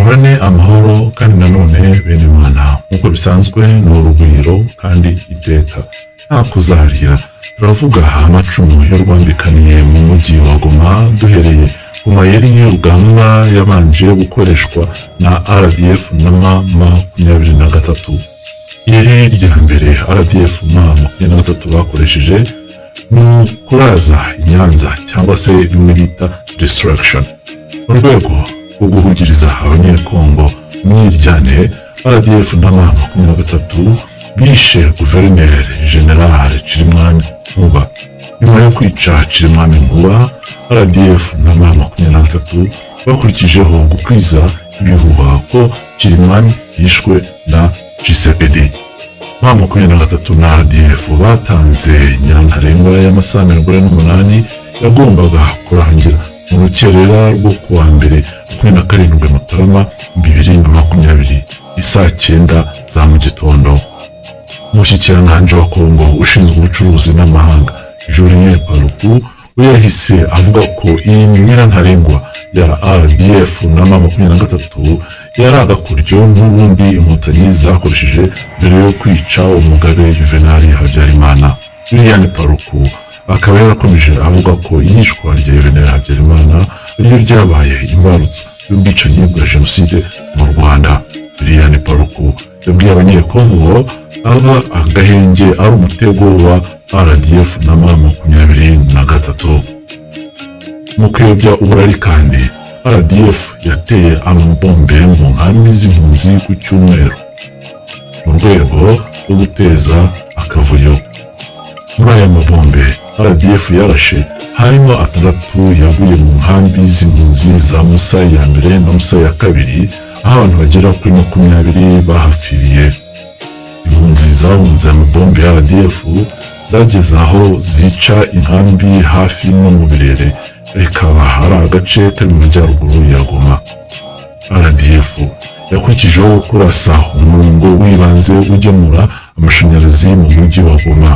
muhorane amahoro kandi nanone bene Imana nk'uko bisanzwe ni urugwiro kandi iteka nta kuzarira. Turavuga amacumu y'urwambikaniye mu mujyi wa Goma duhereye ku mayeri y'urugamba yabanje gukoreshwa na RDF na M23. Iri rya mbere RDF na M23 bakoresheje ni kuraza Nyanza cyangwa se bimwe bita destruction. Mu rwego rwo guhugiriza abanyekongo mwiryane, RDF na M23 bishe Guverineri General Chirimwami Nkuba. Nyuma yo kwica Chirimwami Nkuba, RDF na M23 bakurikijeho gukwiza ibihuha ko Chirimwami yishwe na Tshisekedi. M23 na RDF batanze nyirantarengwa y'amasaha 48 yagombaga kurangira mu rukerera rwo kuwa mbere 27 Mutarama 2020 isaa 9 za mu gitondo. Umushyikiranganje wa Kongo ushinzwe ubucuruzi n'amahanga Julien Paluku we yahise avuga ko iyi nyirantarengwa ya RDF na M23 yari agakuryo n'ubundi inkotanyi zakoresheje mbere yo kwica Umugabe Juvenal Habyarimana. Julien Paluku akaba yarakomeje avuga ko iyicwa rya Juvenal Habyarimana ryo ryabaye imbarutso y'ubwicanyi bwa jenoside mu Rwanda. Julien Paluku yabwiye abanyekongo aba agahenge ari umutego wa RDF na M23. Mu kuyobya uburari kandi RDF yateye amabombe mu nkambi z'impunzi ku Cyumweru mu rwego rwo guteza akavuyo. Muri aya mabombe RDF yarashe harimo 6 yaguye mu nkambi z'impunzi za Musa ya mbere na Musa ya kabiri, aho abantu bagera kuri 20 bahapfiriye. Impunzi zahunze amabombe ya RDF zageze aho zica inkambi hafi no mu birere, ikaba ari agace kari mu majyaruguru ya Goma. RDF yakurikijeho kurasa umurongo w'ibanze ugemura amashanyarazi mu mujyi wa Goma.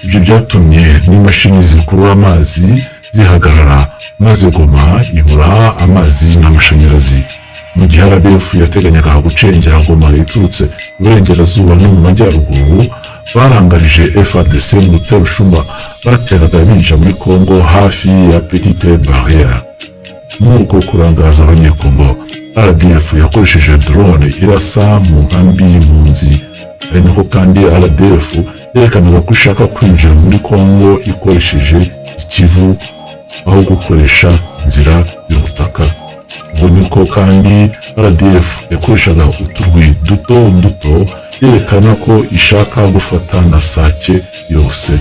Ibyo byatumye n'imashini zikurura amazi zihagarara, maze Goma ibura amazi n'amashanyarazi. Mu gihe RDF yateganyaga gucengera Goma iturutse iburengerazuba no mu majyaruguru, barangarije FARDC mu Rutare Rushuma bateraga binjira muri Kongo hafi ya Petite Barrière. Muri uko kurangaza abanyekongo, RDF yakoresheje drone irasa mu nkambi y'impunzi. Ari nako kandi RDF yerekanaga ko ishaka kwinjira muri Kongo ikoresheje Ikivu aho gukoresha inzira y'ubutaka. Ubwo niko kandi RDF yakoreshaga uturwi duto yerekana ko ishaka gufata na Sake yose.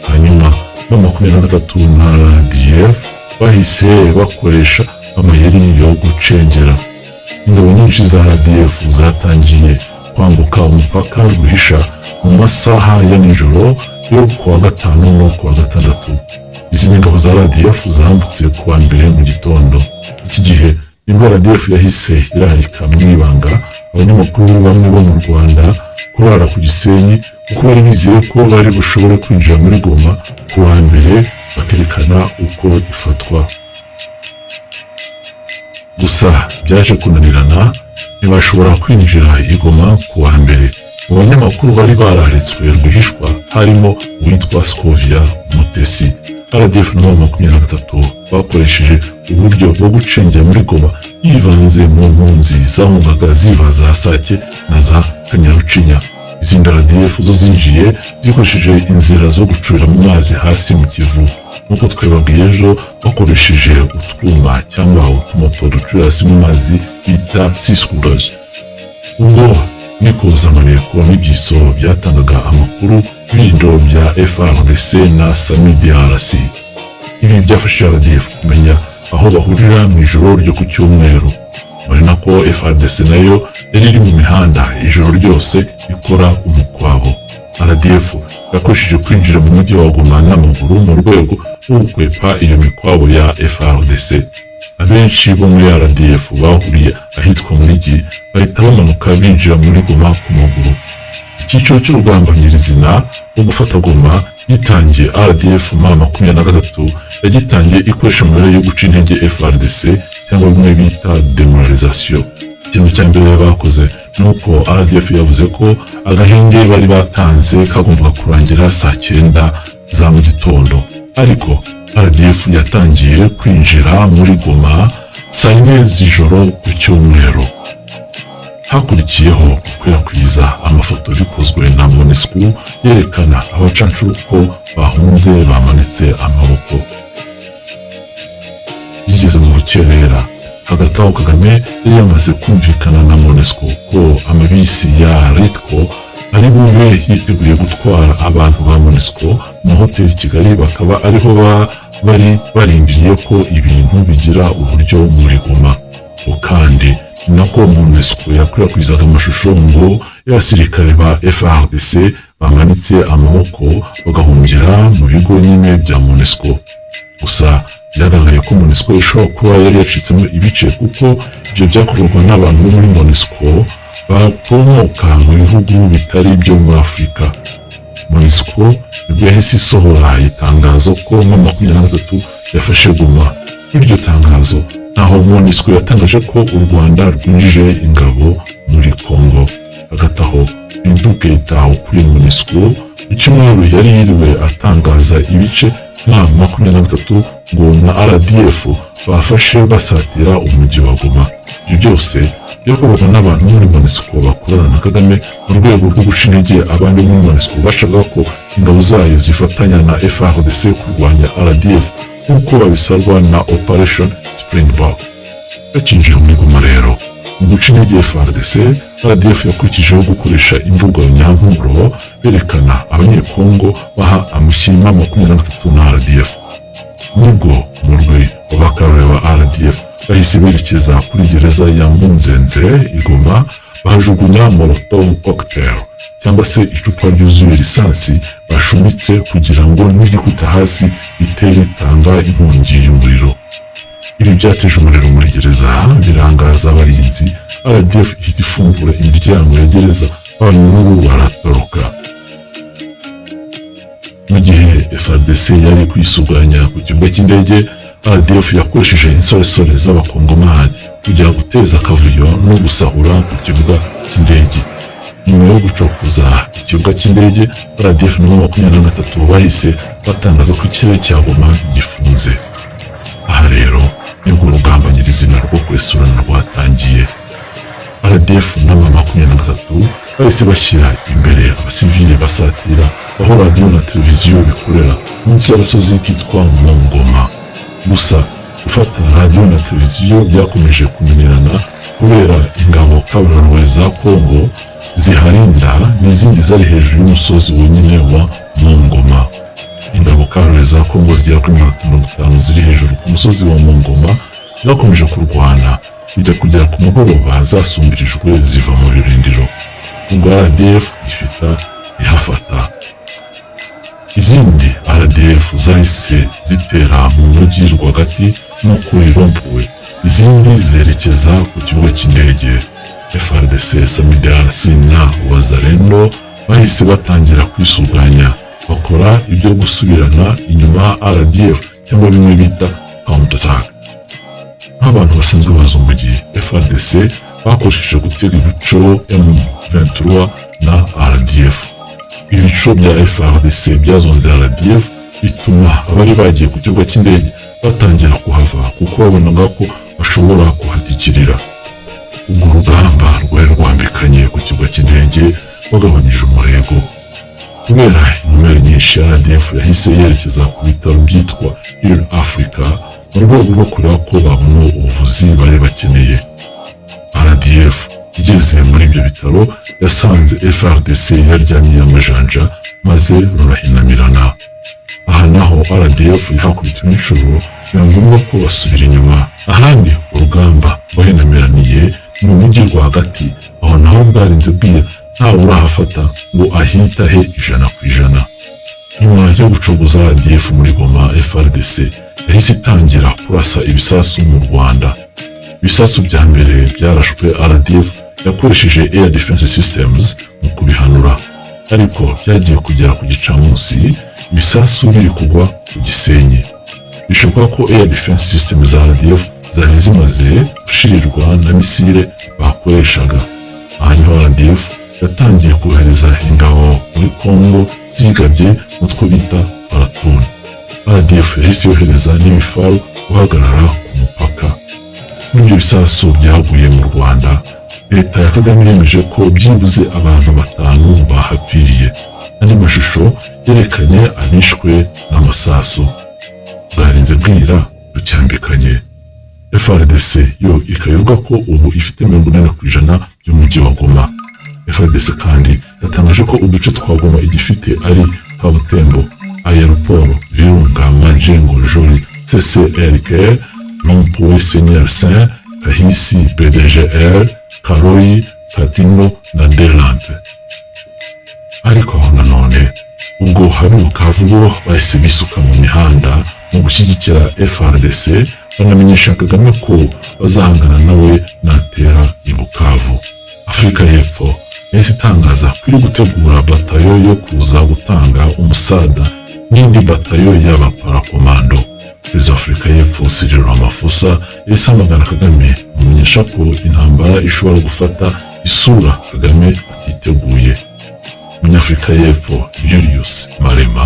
Hanyuma M23 na RDF bahise bakoresha amayeri yo gucengera. Ingabo nyinshi za RDF zatangiye kwambuka umupaka ruhisha mu masaha ya nijoro yo kuwa gatanu no kuwa gatandatu. Izi ngabo za RDF zambutse kuwa mbere mu gitondo. Iki gihe nibwo RDF yahise irarika mu ibanga abanyamakuru bamwe bo mu Rwanda kurara ku Gisenyi, kuko bari bizeye ko bari bushobore kwinjira muri Goma kuwa mbere bakerekana uko ifatwa. Gusa byaje kunanirana, ntibashobora kwinjira i Goma kuwa mbere. Mu banyamakuru bari bararetswe rwihishwa harimo uwitwa Scovia Mutesi. RDF na M23 bakoresheje uburyo bwo gucengera muri Goma yivanze mu mpunzi zahungaga ziva za Sake na za Kanyarucinya. Izindi RDF zo zinjiye zikoresheje inzira zo gucurira mu mazi hasi mu Kivu, nk'uko twebabwiye ejo, bakoresheje utwuma cyangwa utumoto ducurira hasi mu mazi bita siskurozi. Ubwo nikozamaniye kubona ibyiso byatangaga amakuru y'ibirindiro bya FARDC na SAMIDRC. Ibi byafashe RDF kumenya aho bahurira mu ijoro ryo ku Cyumweru. Muri nako FARDC nayo yari iri mu mihanda ijoro ryose ikora umukwabo. RDF yakoresheje kwinjira mu mujyi wa Goma n'amaguru mu rwego rwo gukwepa iyo mikwabo ya FARDC. Abenshi bo muri RDF bahuriye ahitwa Munigi bahita bamanuka binjira muri Goma ku maguru. Icyiciro cy'urugamba nyirizina rwo gufata Goma gitangiye, RDF M23 yagitangiye ikoresha amayeri yo guca intege FARDC cyangwa bimwe bita demoralisation. ikintu cya mbere bakoze nuko RDF yavuze ko agahenge bari batanze kagombaga kurangira saa 9 za mu gitondo, ariko RDF yatangiye kwinjira muri Goma saa 4 z'ijoro ku cyumweru. Hakurikiyeho gukwirakwiza amafoto bikozwe na MONUSCO yerekana abacancuro ko bahunze bamanitse amaboko. Yigeze mu rukerera hagati aho Kagame yari yamaze kumvikana na MONUSCO ko amabisi ya Ritco ari bube yiteguye gutwara abantu ba MONUSCO mu hoteli Kigali, bakaba ariho bari barindiriye ko ibintu bigira uburyo muri Goma. Kandi nako MONUSCO yakwirakwizaga amashusho ngo y'abasirikare ba FARDC bamanitse amaboko bagahungira mu bigo nyine bya MONUSCO. Gusa byagaragaye ko MONUSCO ishobora kuba yari yacitsemo ibice, kuko ibyo byakorwa n'abantu bo muri MONUSCO bakomoka mu bihugu bitari ibyo muri Afurika. MONUSCO nibwo yahise isohora itangazo ko mu 23 yafashe Goma. Iryo tangazo naho MONUSCO yatangaje ko u Rwanda rwinjije ingabo muri Congo. Hagati aho Bintou Keita ukuriye MONUSCO icyumweru yari yiriwe atangaza ibice nka 23 ngo na RDF bafashe basatira umujyi wa Goma. Ibyo byose byakorwaga n'abantu muri MONUSCO bakorana na Kagame mu rwego rwo guca intege abandi muri MONUSCO bashaka ko ingabo zayo zifatanya na FARDC kurwanya RDF nk'uko babisabwa na Operation Springbok. Bakinjira muri Goma rero mu guca intege FARDC, RDF yakurikijeho gukoresha imvugo nyampuro berekana abanyekongo baha amushyima 23 na RDF. Nubwo umurwi w'abakarore ba RDF bahise berekeza kuri gereza ya Munzenze Igoma, bajugunya molotov cocktail cyangwa se icupa ryuzuye lisansi bashumitse kugira ngo nigikuta hasi bitere itanga inkongi y'umuriro. Ibi byateje umuriro muri gereza birangaza abarinzi. RDF ihita ifungura imiryango ya gereza, abantu baratoroka. Mu gihe FARDC yari kwisuganya ku kibuga cy'indege, RDF yakoresheje insoresore z'abakongomani kujya guteza akavuyo no gusahura ku kibuga cy'indege. Nyuma yo gucokoza ikibuga cy'indege, RDF na 23 bahise batangaza ko ikirere cya Goma gifunze. Aha rero nibwo urugamba nyirizina rwo kwesurana rwatangiye. RDF na 23 bahise bashyira imbere abasivile basatira aho radio na televiziyo bikorera munsi y'abasozi kitwa Ngoma. Gusa gufata radio na televiziyo byakomeje kumenyerana kubera ingabo kabuhariwe za Kongo ziharinda n'izindi zari hejuru y'umusozi wenyine wa Ngoma. Ingabo kabuhariwe za Kongo zigera kuri 50 ziri hejuru ku musozi wa Ngoma zakomeje kurwana kugera ku mugoroba zasumbirijwe ziva mu birindiro. Ubwo RDF ifita ihafata. Izindi RDF zahise zitera mu mujyi rwagati no kuri Rompuwe, izindi zerekeza ku kibuga cy'indege. FARDC, SAMIDAR na Wazalendo bahise batangira kwisuganya, bakora ibyo gusubirana inyuma RDF cyangwa bimwe bita counter attack. Nk'abantu basanzwe bazi umujyi, FARDC bakoresheje gutega ibico M23 na RDF. Ibico bya FARDC byazonze RDF bituma abari bagiye ku kibuga cy'indege batangira kuhava kuko babonaga ko bashobora kuhatikirira. Ubwo urugamba rwari rwambikanye ku kibuga cy'indege bagabanyije umurego. Kubera inkomere nyinshi, RDF yahise yerekeza ku bitaro byitwa Heal Africa mu rwego rwo kureba ko babona ubuvuzi bari bakeneye. RDF igeze muri ibyo bitaro yasanze FARDC yaryamiye amajanja maze rurahinamirana. Aha naho RDF yahakubita inshuro biba ngombwa ko basubira inyuma. Ahandi urugamba rwahinamiraniye ni mu mujyi rwagati, aho naho bwarinze bwira ntawe urahafata ngo ahitahe 100%. Nyuma yo gucogoza RDF muri Goma, FARDC yahise itangira kurasa ibisasu mu Rwanda. Ibisasu bya mbere byarashwe RDF yakoresheje Air Defense Systems mu kubihanura, ariko byagiye kugera ku gicamunsi ibisasu biri kugwa ku Gisenyi. Bishoboka ko Air Defense Systems za RDF zari zimaze gushirirwa na misile ikoreshaga. Aha niho RDF yatangiye kohereza ingabo muri Congo zigabye mutwe bita Paratuni. RDF yahise yohereza n'imifaru guhagarara ku mupaka. Muri ibyo bisasu byaguye mu Rwanda, leta ya Kagame yemeje ko byibuze abantu 5 bahapfiriye. Andi mashusho yerekanye abishwe n'amasasu. Bwarinze bwira rucyambikanye. FARDC yo ikavuga ko ubu ifite 80% by'umujyi wa Goma. FARDC kandi yatangaje ko uduce twa Goma igifite ari Kabutembo, Aéroport, Virunga, Majengo, Joli, CCRK, Rond-Point Seigneur Saint, Kahisi, PDGR, Karoyi, Katino na Delante. Ariko aho nanone ubwo hari Bukavu bo bahise bisuka mu mihanda mu gushyigikira FARDC, banamenyesha Kagame ko bazahangana nawe natera i Bukavu. Afurika y'Epfo yahise itangaza ko iri gutegura batayo yo kuza gutanga umusada n'indi batayo y'abaparakomando. Perezida wa Afurika y'Epfo Cyril Ramaphosa yahise amagana Kagame amumenyesha ko intambara ishobora gufata isura Kagame atiteguye. Umunyafurika y'Epfo Julius Malema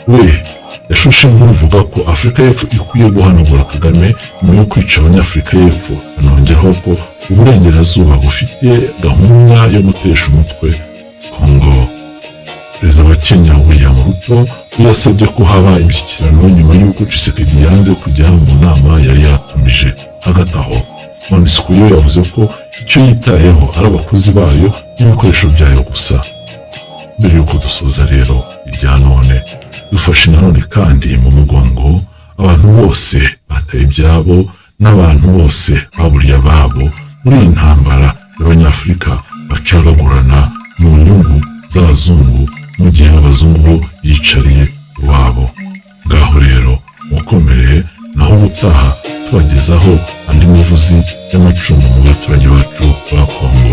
we yashushe nk'uvuga ko Afurika y'Epfo ikwiye guhanagura Kagame nyuma yo kwica Abanyafurika y'Epfo, anongeraho ko uburengerazuba bufite gahunda yo gutesha umutwe Congo. Perezida wa Kenya William Ruto yasabye ko haba imishyikirano nyuma y'uko Tshisekedi yanze kujya mu nama yari yatumije. Hagati aho MONUSCO yo yavuze ko icyo yitayeho ari abakozi bayo n'ibikoresho byayo gusa. Mbere y'uko dusoza rero irya none, dufashe nanone kandi mu mugongo abantu bose bateye ibyabo n'abantu bose baburiye ababo muri iyi ntambara y'Abanyafurika bacagagurana mu nyungu z'abazungu mu gihe abazungu yicariye iwabo. Ngaho rero mukomereye, naho ubutaha tubagezaho andi muvuzi y'amacumu mu baturage bacu ba Congo.